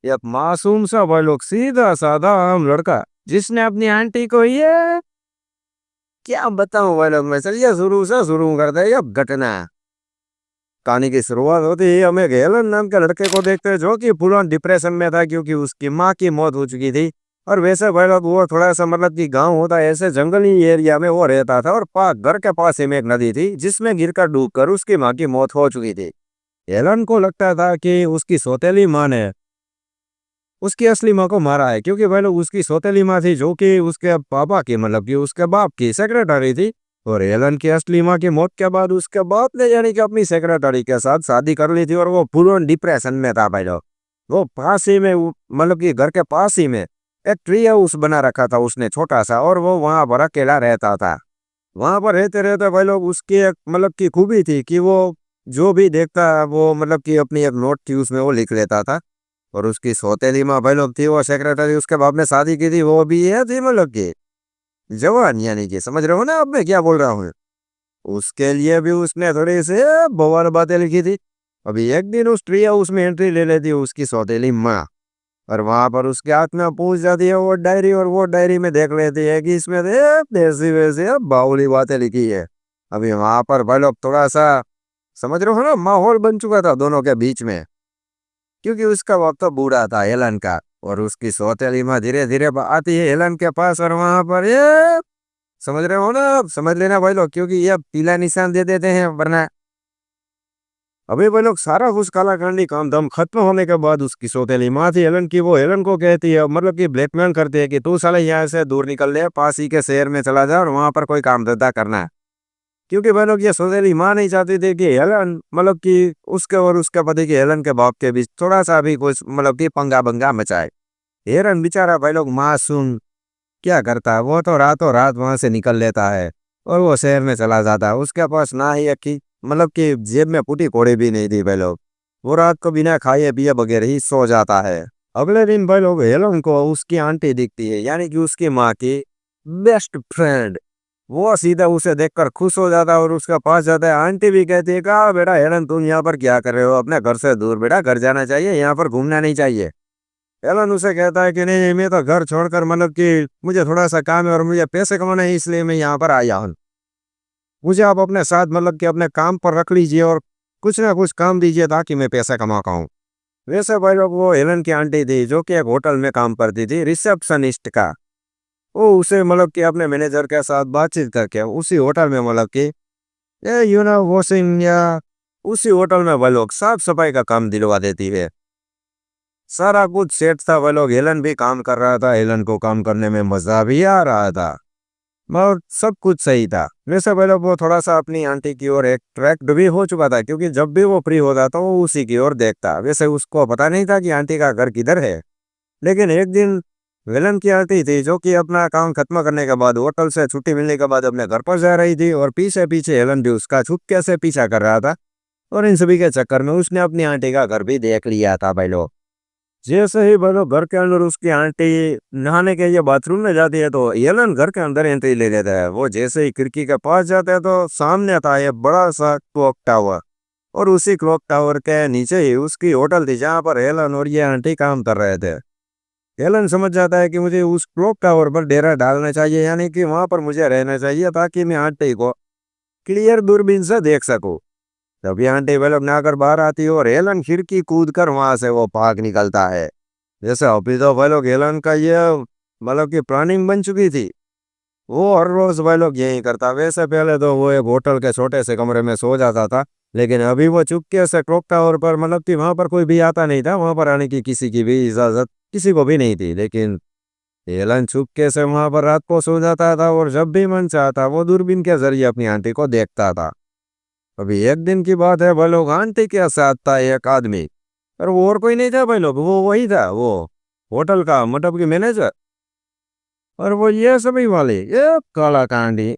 एक मासूम सा भाई लोग सीधा साधा आम लड़का जिसने अपनी आंटी को ये क्या बताऊं भाई लोग मैं चलिए शुरू करते हैं अब घटना। कहानी की शुरुआत होती है हमें हेलन नाम के लड़के को देखते हैं जो कि पूरा डिप्रेशन में था क्योंकि उसकी माँ की मौत हो चुकी थी। और वैसे भाई लोग वो थोड़ा सा मतलब कि गांव होता है ऐसे जंगली एरिया में वो रहता था और घर के पास ही में एक नदी थी जिसमें गिरकर डूबकर उसकी माँ की मौत हो चुकी थी। हेलन को लगता था कि उसकी सौतेली माँ ने उसकी असली माँ को मारा है क्योंकि भाई लोग उसकी सौतेली माँ थी जो कि उसके पापा की मतलब कि उसके बाप की सेक्रेटरी थी। और हेलन की असली माँ की मौत के बाद उसके बाप ने यानी कि अपनी सेक्रेटरी के साथ शादी कर ली थी और वो पूर्ण डिप्रेशन में था भाई लोग। वो पास ही में मतलब कि घर के पास ही में एक ट्री हाउस बना रखा था उसने छोटा सा और वो वहां पर अकेला रहता था। वहां पर रहते रहते भाई लोग उसकी एक मतलब की खूबी थी कि वो जो भी देखता वो मतलब कि अपनी एक नोट थी उसमें वो लिख लेता था। और उसकी सौतेली माँ भाई लोग थी वो सेक्रेटरी उसके बाप ने शादी की थी वो भी है थी मतलब की जवान यानी कि समझ रहे हो ना अब मैं क्या बोल रहा हूँ। उसके लिए भी उसने थोड़ी से बवाल बातें लिखी थी। अभी एक दिन उस ट्री हाउस में एंट्री ले लेती है उसकी सौतेली माँ। और वहां पर उसके हाथ में पूछ जाती है वो डायरी और वो डायरी में देख लेती है कि इसमें देसी वैसी बाउली बातें लिखी है। अभी वहां पर भाई लोग थोड़ा सा समझ रहे हो ना माहौल बन चुका था दोनों के बीच में क्योंकि उसका वक्त तो बूढ़ा था हेलन का। और उसकी सौतेली माँ धीरे धीरे आती है हेलन के पास और वहां पर ये समझ रहे हो ना आप समझ लेना भाई लोग क्योंकि ये पीला निशान दे देते हैं वरना। अभी भाई लोग सारा कुछ कालाकांडी काम धाम खत्म होने के बाद उसकी सौतेली माँ थी हेलन की वो हेलन को कहती है मतलब कि ब्लैकमेल करती है कि तू साले यहाँ से दूर निकल ले पास ही के शहर में चला जा और वहां पर कोई काम धंधा करना है। क्योंकि भाई लोग ये सौतेली माँ नहीं चाहती थी कि हेलन मतलब कि उसके और उसके पति की हेलन के बाप के बीच थोड़ा सा भी कुछ मतलब कि पंगा बंगा मचाए। हेलन बेचारा भाई लोग मासूम क्या करता है वो तो रातों रात वहां से निकल लेता है और वो शहर में चला जाता है उसके पास ना ही अक्की मतलब कि जेब में फूटी कोड़ी भी नहीं थी भाई लोग। वो रात को बिना खाए पिए बगैर ही सो जाता है। अगले दिन भाई लोग हेलन को उसकी आंटी दिखती है यानी कि उसकी माँ की बेस्ट फ्रेंड। वो सीधा उसे देखकर खुश हो जाता है और उसके पास जाता है। आंटी भी कहती है कहा बेटा हेलन तुम यहाँ पर क्या कर रहे हो अपने घर से दूर बेटा घर जाना चाहिए यहाँ पर घूमना नहीं चाहिए। एलन उसे कहता है कि नहीं नहीं मैं तो घर छोड़कर मतलब कि मुझे थोड़ा सा काम है और मुझे पैसे कमाना है इसलिए मैं यहाँ पर आया हूँ। मुझे आप अपने साथ मतलब कि अपने काम पर रख लीजिए और कुछ ना कुछ काम दीजिए ताकि मैं पैसा कमा पाऊँ। वैसे भाई लोग वो एलन की आंटी थी जो कि एक होटल में काम करती थी रिसेप्शनिस्ट का। वो उसे मतलब कि अपने मैनेजर के साथ बातचीत करके उसी होटल में मतलब कि वॉशिंग या उसी होटल में वो लोग साफ सफाई का काम दिलवा देती है। सारा कुछ सेट था वो लोग हेलन भी काम कर रहा था हेलन को काम करने में मजा भी आ रहा था और सब कुछ सही था। वैसे वो लोग वो थोड़ा सा अपनी आंटी की ओर अट्रैक्ट भी हो चुका था क्योंकि जब भी वो फ्री होता तो वो उसी की ओर देखता। वैसे उसको पता नहीं था कि आंटी का घर किधर है। लेकिन एक दिन हेलन की आंटी थी जो कि अपना काम खत्म करने के बाद होटल से छुट्टी मिलने के बाद अपने घर पर जा रही थी और पीछे पीछे हेलन भी उसका छुपके से पीछा कर रहा था। और इन सभी के चक्कर में उसने अपनी आंटी का घर भी देख लिया था भाई लोग। जैसे ही बोलो घर के अंदर उसकी आंटी नहाने के लिए बाथरूम में जाती है तो एलन घर के अंदर एंट्री ले लेता है। वो जैसे ही खिड़की के पास जाता है तो सामने आता है बड़ा सा क्लॉक टावर। और उसी क्लॉक टावर के नीचे ही उसकी होटल थी जहाँ पर एलन और ये आंटी काम कर रहे थे। एलन समझ जाता है कि मुझे उस क्लॉक टावर पर डेरा डालना चाहिए यानी कि वहां पर मुझे रहना चाहिए ताकि मैं आंटी को क्लियर दूरबीन से देख सकूं। तभी आंटी बल्ब नहाकर बाहर आती है और हेलन खिड़की कूद कर वहां से वो भाग निकलता है। जैसे अभी तो भाई लोग हेलन का ये मतलब की प्लानिंग बन चुकी थी। वो हर रोज भाई लोग यही करता। वैसे पहले तो वो एक होटल के छोटे से कमरे में सो जाता था लेकिन अभी वो चुपके से क्लॉक टावर पर मतलब कि वहां पर कोई भी आता नहीं था वहां पर आने की किसी की भी इजाजत किसी को भी नहीं थी। लेकिन हेलन चुपके से वहां पर रात को सो जाता था और जब भी मन चाहता वो दूरबीन के जरिए अपनी आंटी को देखता था। अभी एक दिन की बात है भाई लोग आंटी के साथ था एक आदमी। और वो और कोई नहीं था भाई लोग वो वही था वो होटल का मतलब की मैनेजर। और वो ये सभी वाले ये काला कांडी।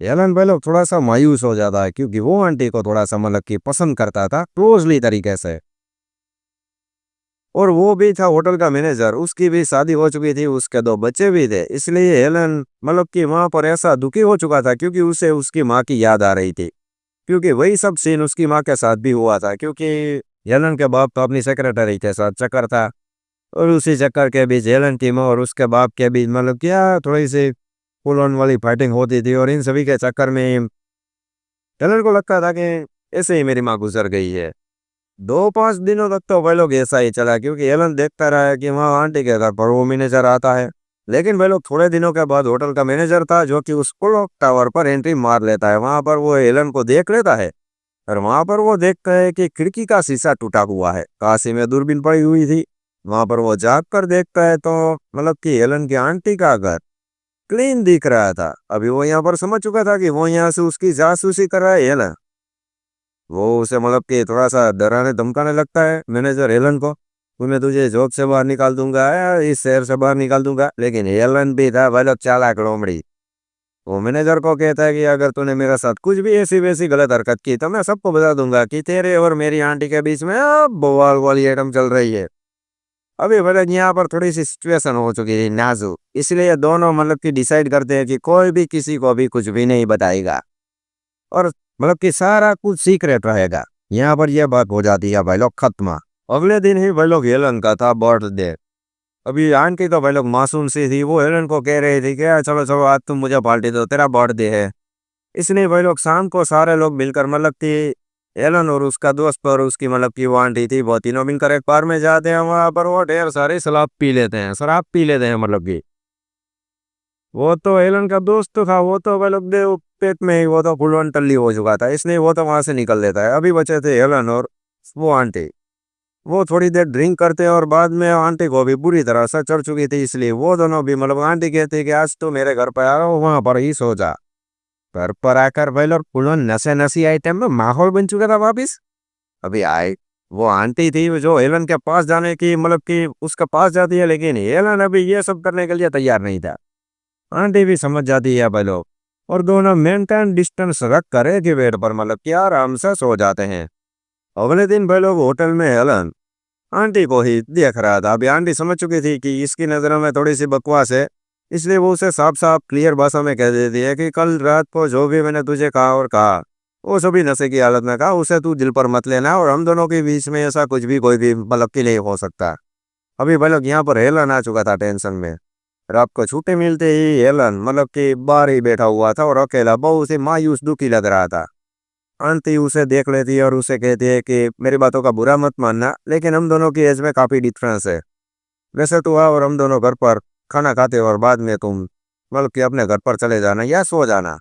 एलन भाई लोग थोड़ा सा मायूस हो जाता है क्योंकि वो आंटी को थोड़ा सा मतलब कि पसंद करता था क्लोजली तरीके से। और वो भी था होटल का मैनेजर उसकी भी शादी हो चुकी थी उसके दो बच्चे भी थे इसलिए हेलन मतलब कि वहां पर ऐसा दुखी हो चुका था क्योंकि उसे उसकी माँ की याद आ रही थी। क्योंकि वही सब सीन उसकी माँ के साथ भी हुआ था क्योंकि हेलन के बाप तो अपनी सेक्रेटरी के साथ चक्कर था। और उसी चक्कर के बीच हेलन टीम और उसके बाप के बीच मतलब क्या थोड़ी सी फुल ऑन वाली फाइटिंग होती थी। और इन सभी के चक्कर में हेलन को लगता था कि ऐसे ही मेरी माँ गुजर गई है। 2-5 दिनों तक तो वह लोग ऐसा ही चला, क्योंकि हेलन देखता रहा है कि वहाँ आंटी के घर पर वो मैनेजर आता है। लेकिन वह लोग थोड़े दिनों के बाद होटल का मैनेजर था जो कि उस क्लॉक टावर पर एंट्री मार लेता है। वहां पर वो हेलन को देख लेता है और वहां पर वो देखता है कि खिड़की का शीशा टूटा हुआ है, काशी में दूरबीन पड़ी हुई थी। वहां पर वो जाग कर देखता है तो मतलब कि हेलन की आंटी का घर क्लीन दिख रहा था। अभी वो यहाँ पर समझ चुका था कि वो यहाँ से उसकी जासूसी कर रहा है हेलन। वो उसे मतलब कि थोड़ा सा डराने धमकाने लगता है मैनेजर हेलन को। मैं तुझे जॉब से बाहर निकाल दूंगा या इस शहर से बाहर निकाल दूंगा। लेकिन हेलन भी था भाई लोग चालाक लोमड़ी। वो मैनेजर को कहता है कि अगर तूने मेरे साथ कुछ भी ऐसी वैसी गलत हरकत की तो मैं सबको बता दूंगा कि तेरे और मेरी आंटी के बीच में बवाल वाली आइटम चल रही है। अभी मतलब यहाँ पर थोड़ी सी सिचुएशन हो चुकी थी नाजुक, इसलिए दोनों मतलब कि डिसाइड करते हैं कि कोई भी किसी को भी कुछ भी नहीं बताएगा और मतलब कि सारा कुछ सीक्रेट रहेगा। यहाँ पर यह बात हो जाती है भाई लोग खत्म। अगले दिन ही भाई लोग हेलन का था बर्थडे। अभी आंटी तो भाई लोग मासूम सी थी, वो हेलन को कह रही थी कि "यार, चलो चलो आज तुम मुझे पार्टी दो, तेरा बर्थडे है"। इसलिए भाई लोग शाम को सारे लोग मिलकर मतलब कि हेलन और उसका दोस्त और उसकी मतलब कि वो आंटी थी, वो तीनों मिलकर एक बार में जाते हैं। वहां पर वो ढेर सारी शराब पी लेते हैं मतलब कि वो तो हेलन का दोस्त तो था, वो तो भाई लोग पेट में ही वो तो फुलवन टल्ली हो चुका था, इसलिए वो तो वहां से निकल लेता है। अभी बचे थे हेलन और वो आंटी। वो थोड़ी देर ड्रिंक करते हैं और बाद में आंटी को भी बुरी तरह से चढ़ चुकी थी, इसलिए वो दोनों भी मतलब आंटी कहती है कि आज तो मेरे घर पर आ रहा हूँ, वहां पर ही सो जा। घर पर आकर भाई लोग फुल नशे नशी आइटम में माहौल बन चुका था वापिस। अभी आए वो आंटी थी जो हेलन के पास जाने की मतलब कि उसके पास जाती है, लेकिन हेलन अभी ये सब करने के लिए तैयार नहीं था। आंटी भी समझ जाती है भाई लोग और दोनों मेंटेन डिस्टेंस रख कर एक ही बेड पर मतलब कि आराम से सो जाते हैं। अगले दिन भाई लोग होटल में हेलन आंटी को ही देख रहा था। अभी आंटी समझ चुकी थी कि इसकी नज़रों में थोड़ी सी बकवास है, इसलिए वो उसे साफ साफ क्लियर भाषा में कह देती है कि कल रात को जो भी मैंने तुझे कहा और कहा वो सभी नशे की हालत में कहा, उसे तू दिल पर मत लेना और हम दोनों के बीच में ऐसा कुछ भी कोई भी मतलब कि नहीं हो सकता। अभी भाई लोग यहाँ पर हेलन आ चुका था टेंशन में। रात को छुट्टी मिलते ही हेलन मतलब कि बाहर ही बैठा हुआ था और अकेला बहुत ही मायूस दुखी लग रहा था। आंटी उसे देख लेती है और उसे कहती है कि मेरी बातों का बुरा मत मानना, लेकिन हम दोनों की एज में काफ़ी डिफरेंस है। वैसे तो आ और हम दोनों घर पर खाना खाते और बाद में तुम मतलब कि अपने घर पर चले जाना या सो जाना।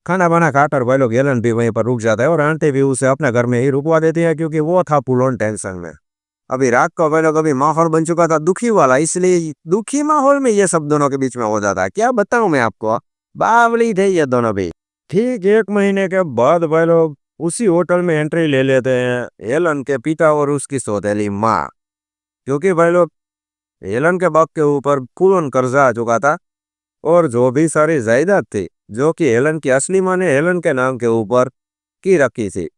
खाना वाना खाकर भाई लोग हेलन भी वहीं पर रुक जाता है और आंटी भी उसे अपने घर में ही रुकवा देती है, क्योंकि वो था फुल ऑन टेंशन में। अभी रात को भाई लोग अभी माहौल बन चुका था दुखी वाला, इसलिए दुखी माहौल में ये सब दोनों के बीच में हो जाता है। क्या बताऊं मैं आपको, बावली थे ये दोनों भी। ठीक 1 महीने के बाद भाई लोग उसी होटल में एंट्री ले लेते हैं हेलन के पिता और उसकी सौतेली माँ। क्योंकि भाई लोग हेलन के बाप के ऊपर पूर्ण कर्जा आ चुका था और जो भी सारी जायदाद थी जो कि हेलन की असली माँ ने हेलन के नाम के ऊपर की रखी थी,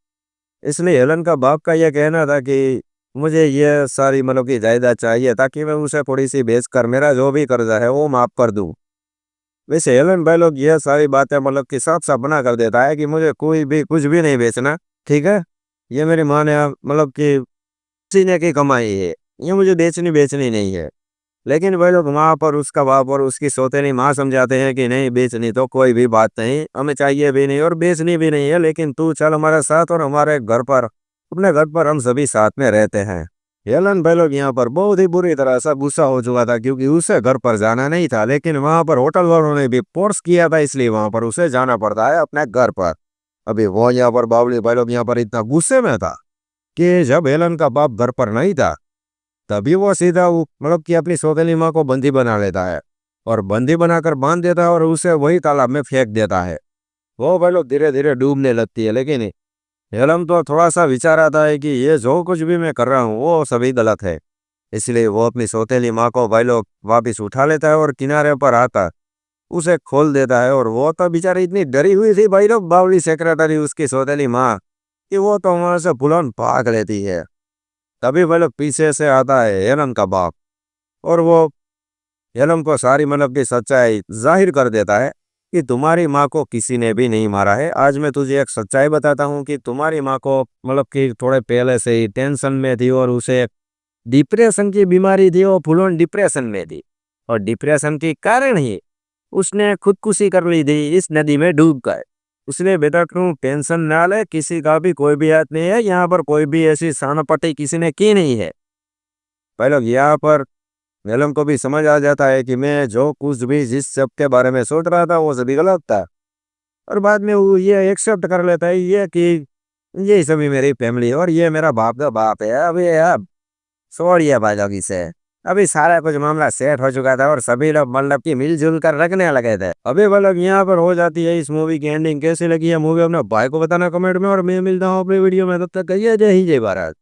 इसलिए हेलन का बाप का यह कहना था कि मुझे ये सारी मतलब की जायदाद चाहिए ताकि मैं उसे थोड़ी सी बेच कर मेरा जो भी कर्जा है वो माफ कर दूं। वैसे हेलन भाई लोग यह सारी बातें मतलब कि साफ साफ बना कर देता है कि मुझे कोई भी कुछ भी नहीं बेचना, ठीक है। ये मेरी माँ ने मतलब कि सीने की कमाई है, ये मुझे बेचनी बेचनी नहीं है। लेकिन वह लोग वहाँ पर उसका बाप और उसकी सौतेली माँ समझाते हैं कि नहीं बेचनी तो कोई भी बात नहीं, हमें चाहिए भी नहीं और बेचनी भी नहीं है, लेकिन तू चल हमारे साथ और हमारे घर पर अपने घर पर हम सभी साथ में रहते हैं। हेलन भाई लोग यहाँ पर बहुत ही बुरी तरह से गुस्सा हो चुका था, क्योंकि उसे घर पर जाना नहीं था, लेकिन वहां पर होटल वालों ने भी फोर्स किया था, इसलिए वहां पर उसे जाना पड़ता है अपने घर पर। अभी वो यहाँ पर बावली भाई लोग यहाँ पर इतना गुस्से में था कि जब हेलन का बाप घर पर नहीं था तभी वो सीधा मतलब कि अपनी सौतेली माँ को बंदी बना लेता है और बंदी बनाकर बांध देता है और उसे वही तालाब में फेंक देता है। वो भाई लोग धीरे धीरे डूबने लगती है, लेकिन हेलन तो थोड़ा सा विचार आता है कि ये जो कुछ भी मैं कर रहा हूँ वो सभी गलत है, इसलिए वो अपनी सौतेली माँ को भाई लोग वापिस उठा लेता है और किनारे पर आता उसे खोल देता है। और वो तो बेचारी इतनी डरी हुई थी भाई लोग बावली सेक्रेटरी उसकी सौतेली माँ कि वो तो वहां से फुलन भाग लेती है। तभी भाई लोग पीछे से आता है हेलन का बाप और वो हेलन को सारी मतलब की सच्चाई जाहिर कर देता है कि तुम्हारी माँ को किसी ने भी नहीं मारा है। आज मैं तुझे एक सच्चाई बताता हूँ कि तुम्हारी माँ को मतलब कि थोड़े पहले से ही टेंशन में थी और उसे डिप्रेशन की बीमारी थी, वो फुल ऑन डिप्रेशन में थी और डिप्रेशन के कारण ही उसने खुदकुशी कर ली थी इस नदी में डूब कर। उसने बेटा तुम टेंशन ना ले, किसी का भी कोई भी हाथ नहीं है यहाँ पर, कोई भी ऐसी सानपट्टी किसी ने की नहीं है। पहले यहाँ पर नीलम को भी समझ आ जाता है कि मैं जो कुछ भी जिस सब के बारे में सोच रहा था वो सभी गलत था। और बाद में वो ये एक्सेप्ट कर लेता है ये कि ये सभी मेरी फैमिली है और ये मेरा बाप का बाप है। अभी अब छोड़िए भाई लोग इसे। अभी सारा कुछ मामला सेट हो चुका था और सभी लोग मतलब कि मिलजुल कर रखने लगे थे। अभी मतलब यहाँ पर हो जाती है इस मूवी की एंडिंग। कैसी लगी है मूवी अपने भाई को बताना कमेंट में, और मैं मिलता हूँ अपनी वीडियो में। तब तक कहिए जय हिंद जय भारत।